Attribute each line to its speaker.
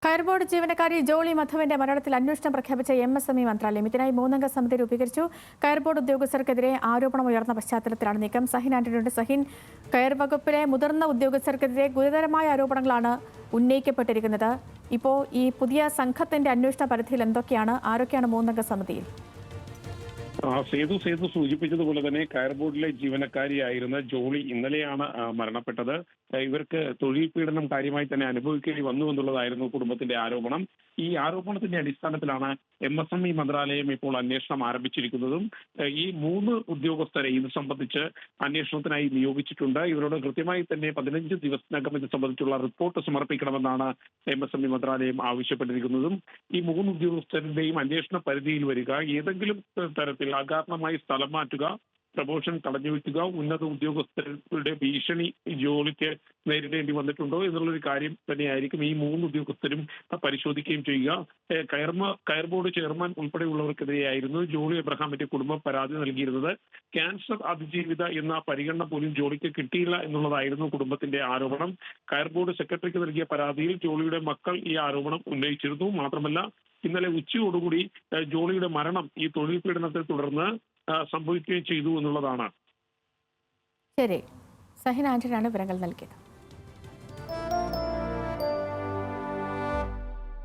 Speaker 1: കയർ ബോർഡ് ജീവനക്കാരി ജോളി മധുവിന്റെ മരണത്തിൽ അന്വേഷണം പ്രഖ്യാപിച്ച MSME മന്ത്രാലയം ഇതിനായി 3 അംഗ സമിതി രൂപീകരിച്ചു. കയർ ബോർഡ് ഉദ്യോഗസ്ഥർക്കെതിരെ ആരോപണം ഉയർന്ന പശ്ചാത്തലത്തിലാണ് നീക്കം. സഹിൻ ആന്റണിയുടെ സഹിൻ, കയർ വകുപ്പിലെ മുതിർന്ന ഉദ്യോഗസ്ഥർക്കെതിരെ ഗുരുതരമായ ആരോപണങ്ങളാണ് ഉന്നയിക്കപ്പെട്ടിരിക്കുന്നത്. ഇപ്പോൾ ഈ പുതിയ സംഘത്തിന്റെ അന്വേഷണ പരിധിയിൽ ആരൊക്കെയാണ് 3 അംഗ സമിതിയിൽ?
Speaker 2: സേതു സൂചിപ്പിച്ചതുപോലെ തന്നെ കയർ ബോർഡിലെ ജീവനക്കാരിയായിരുന്ന ജോളി ഇന്നലെയാണ് മരണപ്പെട്ടത്. ഇവർക്ക് തൊഴിൽ പീഡനം കാര്യമായി തന്നെ അനുഭവിക്കേണ്ടി വന്നു എന്നുള്ളതായിരുന്നു കുടുംബത്തിന്റെ ആരോപണം. ഈ ആരോപണത്തിന്റെ അടിസ്ഥാനത്തിലാണ് MSME മന്ത്രാലയം ഇപ്പോൾ അന്വേഷണം ആരംഭിച്ചിരിക്കുന്നതും. ഈ 3 ഉദ്യോഗസ്ഥരെ ഇത് സംബന്ധിച്ച് അന്വേഷണത്തിനായി നിയോഗിച്ചിട്ടുണ്ട്. ഇവരോട് കൃത്യമായി തന്നെ 15 ദിവസത്തിനകം ഇത് സംബന്ധിച്ചുള്ള റിപ്പോർട്ട് സമർപ്പിക്കണമെന്നാണ് MSME മന്ത്രാലയം ആവശ്യപ്പെട്ടിരിക്കുന്നതും. ഈ 3 ഉദ്യോഗസ്ഥരുടെയും അന്വേഷണ പരിധിയിൽ വരിക ഏതെങ്കിലും തരത്തിൽ അകാരണമായി സ്ഥലം മാറ്റുക, പ്രമോഷൻ തടഞ്ഞുവെക്കുക, ഉന്നത ഉദ്യോഗസ്ഥരുടെ ഭീഷണി ജോലിക്ക് നേരിടേണ്ടി വന്നിട്ടുണ്ടോ എന്നുള്ളൊരു കാര്യം തന്നെയായിരിക്കും ഈ 3 ഉദ്യോഗസ്ഥരും പരിശോധിക്കുകയും ചെയ്യുക. കയർ ബോർഡ് ചെയർമാൻ ഉൾപ്പെടെയുള്ളവർക്കെതിരെയായിരുന്നു ജോളി എബ്രഹാമിന്റെ കുടുംബം പരാതി നൽകിയിരുന്നത്. ക്യാൻസർ അതിജീവിത എന്ന പരിഗണന പോലും ജോളിക്ക് കിട്ടിയില്ല എന്നുള്ളതായിരുന്നു കുടുംബത്തിന്റെ ആരോപണം. കയർ ബോർഡ് സെക്രട്ടറിക്ക് നൽകിയ പരാതിയിൽ ജോളിയുടെ മക്കൾ ഈ ആരോപണം ഉന്നയിച്ചിരുന്നു. മാത്രമല്ല, ഇന്നലെ ഉച്ചയോടുകൂടി ജോളിയുടെ മരണം ഈ തൊഴിൽ പീഡനത്തെ തുടർന്ന് സംഭവിക്കുകയും ചെയ്തു എന്നുള്ളതാണ്.
Speaker 1: ശരി, സഹിൻ ആന്റണിയാണ് വിവരങ്ങൾ നൽകിയത്.